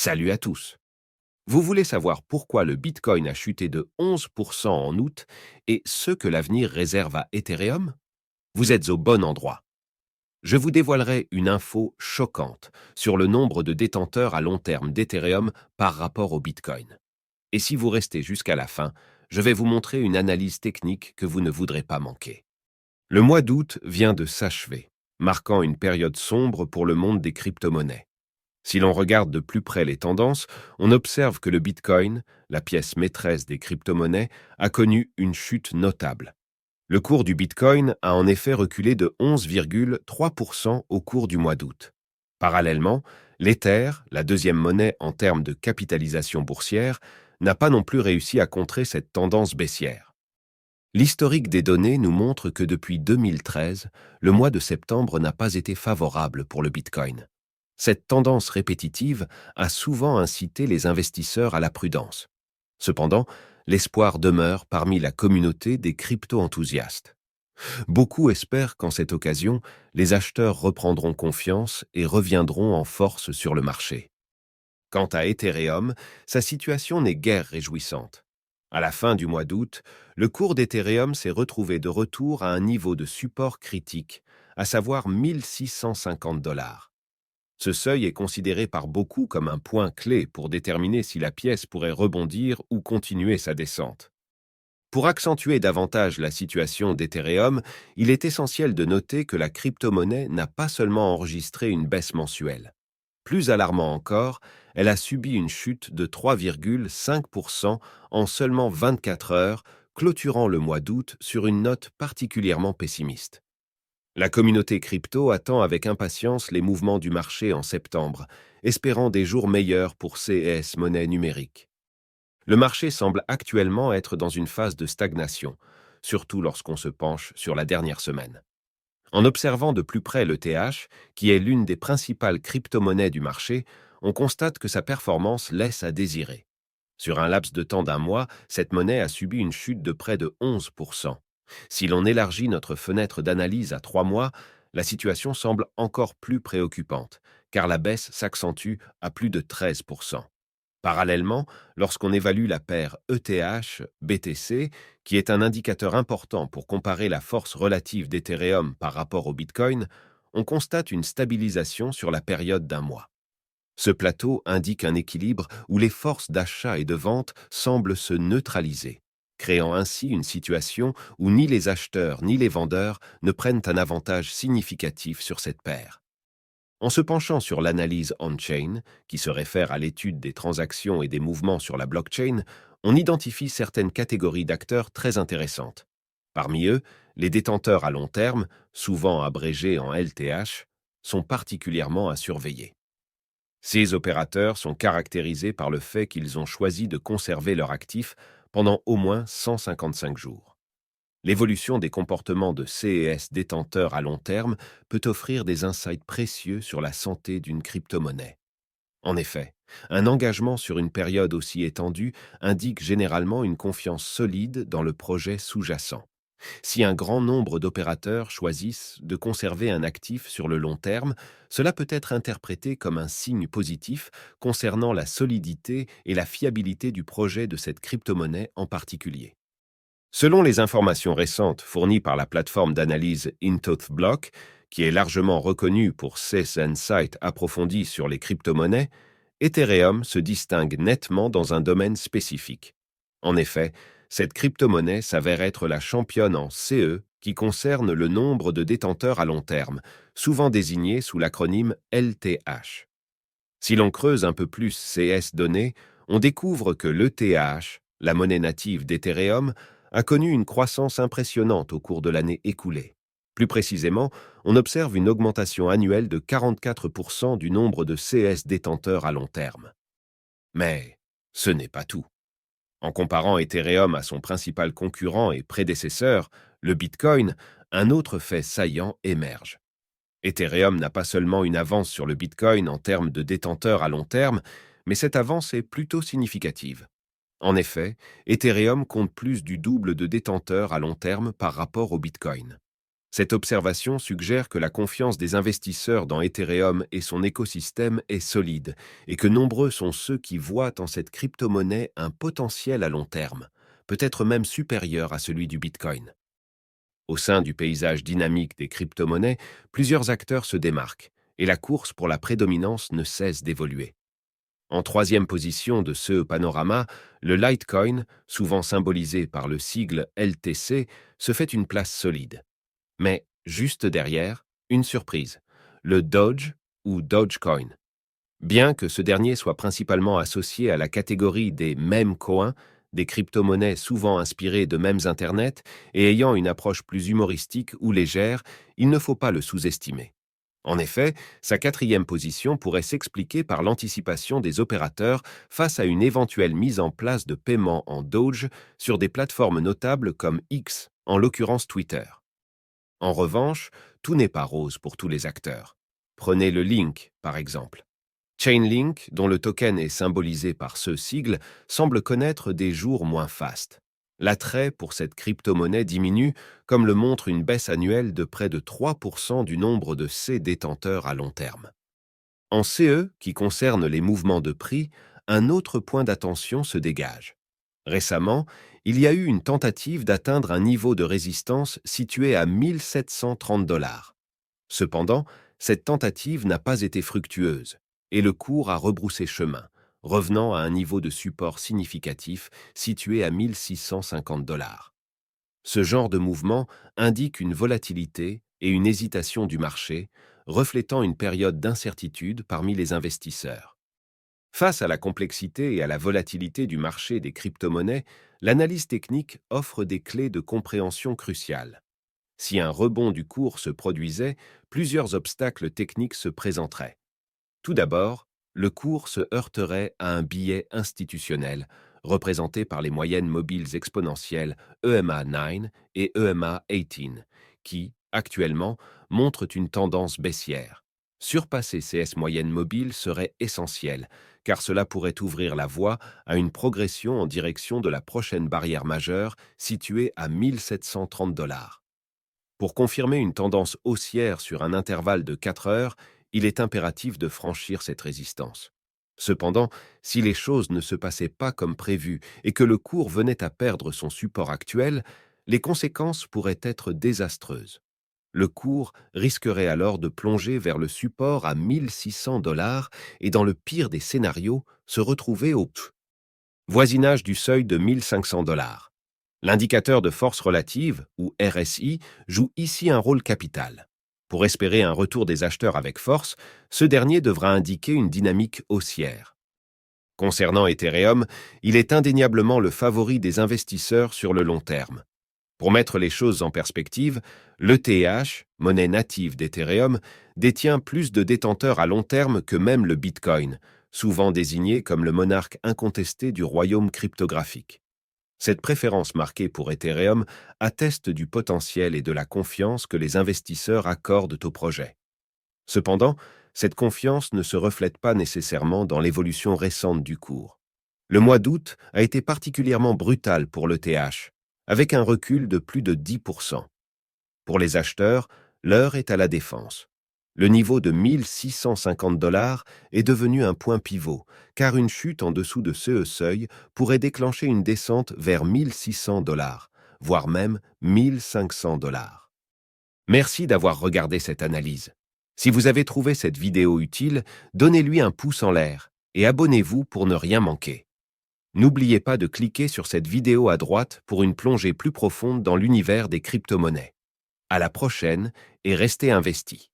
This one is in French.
Salut à tous. Vous voulez savoir pourquoi le Bitcoin a chuté de 11% en août et ce que l'avenir réserve à Ethereum? Vous êtes au bon endroit. Je vous dévoilerai une info choquante sur le nombre de détenteurs à long terme d'Ethereum par rapport au Bitcoin. Et si vous restez jusqu'à la fin, je vais vous montrer une analyse technique que vous ne voudrez pas manquer. Le mois d'août vient de s'achever, marquant une période sombre pour le monde des crypto-monnaies. Si l'on regarde de plus près les tendances, on observe que le Bitcoin, la pièce maîtresse des crypto-monnaies, a connu une chute notable. Le cours du Bitcoin a en effet reculé de 11,3% au cours du mois d'août. Parallèlement, l'Ether, la deuxième monnaie en termes de capitalisation boursière, n'a pas non plus réussi à contrer cette tendance baissière. L'historique des données nous montre que depuis 2013, le mois de septembre n'a pas été favorable pour le Bitcoin. Cette tendance répétitive a souvent incité les investisseurs à la prudence. Cependant, l'espoir demeure parmi la communauté des crypto-enthousiastes. Beaucoup espèrent qu'en cette occasion, les acheteurs reprendront confiance et reviendront en force sur le marché. Quant à Ethereum, sa situation n'est guère réjouissante. À la fin du mois d'août, le cours d'Ethereum s'est retrouvé de retour à un niveau de support critique, à savoir 1650 $. Ce seuil est considéré par beaucoup comme un point clé pour déterminer si la pièce pourrait rebondir ou continuer sa descente. Pour accentuer davantage la situation d'Ethereum, il est essentiel de noter que la crypto-monnaie n'a pas seulement enregistré une baisse mensuelle. Plus alarmant encore, elle a subi une chute de 3,5% en seulement 24 heures, clôturant le mois d'août sur une note particulièrement pessimiste. La communauté crypto attend avec impatience les mouvements du marché en septembre, espérant des jours meilleurs pour ces monnaies numériques. Le marché semble actuellement être dans une phase de stagnation, surtout lorsqu'on se penche sur la dernière semaine. En observant de plus près le TH, qui est l'une des principales crypto-monnaies du marché, on constate que sa performance laisse à désirer. Sur un laps de temps d'un mois, cette monnaie a subi une chute de près de 11%. Si l'on élargit notre fenêtre d'analyse à 3 mois, la situation semble encore plus préoccupante, car la baisse s'accentue à plus de 13%. Parallèlement, lorsqu'on évalue la paire ETH-BTC, qui est un indicateur important pour comparer la force relative d'Ethereum par rapport au Bitcoin, on constate une stabilisation sur la période d'un mois. Ce plateau indique un équilibre où les forces d'achat et de vente semblent se neutraliser, créant ainsi une situation où ni les acheteurs ni les vendeurs ne prennent un avantage significatif sur cette paire. En se penchant sur l'analyse on-chain, qui se réfère à l'étude des transactions et des mouvements sur la blockchain, on identifie certaines catégories d'acteurs très intéressantes. Parmi eux, les détenteurs à long terme, souvent abrégés en LTH, sont particulièrement à surveiller. Ces opérateurs sont caractérisés par le fait qu'ils ont choisi de conserver leur actif pendant au moins 155 jours. L'évolution des comportements de ces détenteurs à long terme peut offrir des insights précieux sur la santé d'une crypto-monnaie. En effet, un engagement sur une période aussi étendue indique généralement une confiance solide dans le projet sous-jacent. Si un grand nombre d'opérateurs choisissent de conserver un actif sur le long terme, cela peut être interprété comme un signe positif concernant la solidité et la fiabilité du projet de cette crypto-monnaie en particulier. Selon les informations récentes fournies par la plateforme d'analyse IntothBlock, qui est largement reconnue pour ses insights approfondis sur les crypto-monnaies, Ethereum se distingue nettement dans un domaine spécifique. En effet, cette crypto-monnaie s'avère être la championne en CE qui concerne le nombre de détenteurs à long terme, souvent désigné sous l'acronyme LTH. Si l'on creuse un peu plus ces données, on découvre que l'ETH, la monnaie native d'Ethereum, a connu une croissance impressionnante au cours de l'année écoulée. Plus précisément, on observe une augmentation annuelle de 44% du nombre de CS détenteurs à long terme. Mais ce n'est pas tout. En comparant Ethereum à son principal concurrent et prédécesseur, le Bitcoin, un autre fait saillant émerge. Ethereum n'a pas seulement une avance sur le Bitcoin en termes de détenteurs à long terme, mais cette avance est plutôt significative. En effet, Ethereum compte plus du double de détenteurs à long terme par rapport au Bitcoin. Cette observation suggère que la confiance des investisseurs dans Ethereum et son écosystème est solide et que nombreux sont ceux qui voient en cette crypto-monnaie un potentiel à long terme, peut-être même supérieur à celui du Bitcoin. Au sein du paysage dynamique des crypto-monnaies, plusieurs acteurs se démarquent et la course pour la prédominance ne cesse d'évoluer. En troisième position de ce panorama, le Litecoin, souvent symbolisé par le sigle LTC, se fait une place solide. Mais juste derrière, une surprise, le Doge ou Dogecoin. Bien que ce dernier soit principalement associé à la catégorie des meme coins, des crypto-monnaies souvent inspirées de mèmes Internet et ayant une approche plus humoristique ou légère, il ne faut pas le sous-estimer. En effet, sa quatrième position pourrait s'expliquer par l'anticipation des opérateurs face à une éventuelle mise en place de paiements en Doge sur des plateformes notables comme X, en l'occurrence Twitter. En revanche, tout n'est pas rose pour tous les acteurs. Prenez le Link, par exemple. Chainlink, dont le token est symbolisé par ce sigle, semble connaître des jours moins fastes. L'attrait pour cette crypto-monnaie diminue, comme le montre une baisse annuelle de près de 3% du nombre de ses détenteurs à long terme. En CE, qui concerne les mouvements de prix, un autre point d'attention se dégage. Récemment, il y a eu une tentative d'atteindre un niveau de résistance situé à 1730 $. Cependant, cette tentative n'a pas été fructueuse et le cours a rebroussé chemin, revenant à un niveau de support significatif situé à 1650 $. Ce genre de mouvement indique une volatilité et une hésitation du marché, reflétant une période d'incertitude parmi les investisseurs. Face à la complexité et à la volatilité du marché des crypto-monnaies, l'analyse technique offre des clés de compréhension cruciales. Si un rebond du cours se produisait, plusieurs obstacles techniques se présenteraient. Tout d'abord, le cours se heurterait à un biais institutionnel, représenté par les moyennes mobiles exponentielles EMA9 et EMA18, qui, actuellement, montrent une tendance baissière. Surpasser ces S moyennes mobiles serait essentiel, car cela pourrait ouvrir la voie à une progression en direction de la prochaine barrière majeure située à 1730 $. Pour confirmer une tendance haussière sur un intervalle de 4 heures, il est impératif de franchir cette résistance. Cependant, si les choses ne se passaient pas comme prévu et que le cours venait à perdre son support actuel, les conséquences pourraient être désastreuses. Le cours risquerait alors de plonger vers le support à 1600 $ et dans le pire des scénarios, se retrouver au voisinage du seuil de 1500 $. L'indicateur de force relative, ou RSI, joue ici un rôle capital. Pour espérer un retour des acheteurs avec force, ce dernier devra indiquer une dynamique haussière. Concernant Ethereum, il est indéniablement le favori des investisseurs sur le long terme. Pour mettre les choses en perspective, l'ETH, monnaie native d'Ethereum, détient plus de détenteurs à long terme que même le Bitcoin, souvent désigné comme le monarque incontesté du royaume cryptographique. Cette préférence marquée pour Ethereum atteste du potentiel et de la confiance que les investisseurs accordent au projet. Cependant, cette confiance ne se reflète pas nécessairement dans l'évolution récente du cours. Le mois d'août a été particulièrement brutal pour l'ETH, avec un recul de plus de 10%. Pour les acheteurs, l'heure est à la défense. Le niveau de 1650 $ est devenu un point pivot, car une chute en dessous de ce seuil pourrait déclencher une descente vers 1600 $, voire même 1500 $. Merci d'avoir regardé cette analyse. Si vous avez trouvé cette vidéo utile, donnez-lui un pouce en l'air et abonnez-vous pour ne rien manquer. N'oubliez pas de cliquer sur cette vidéo à droite pour une plongée plus profonde dans l'univers des crypto-monnaies. À la prochaine et restez investis.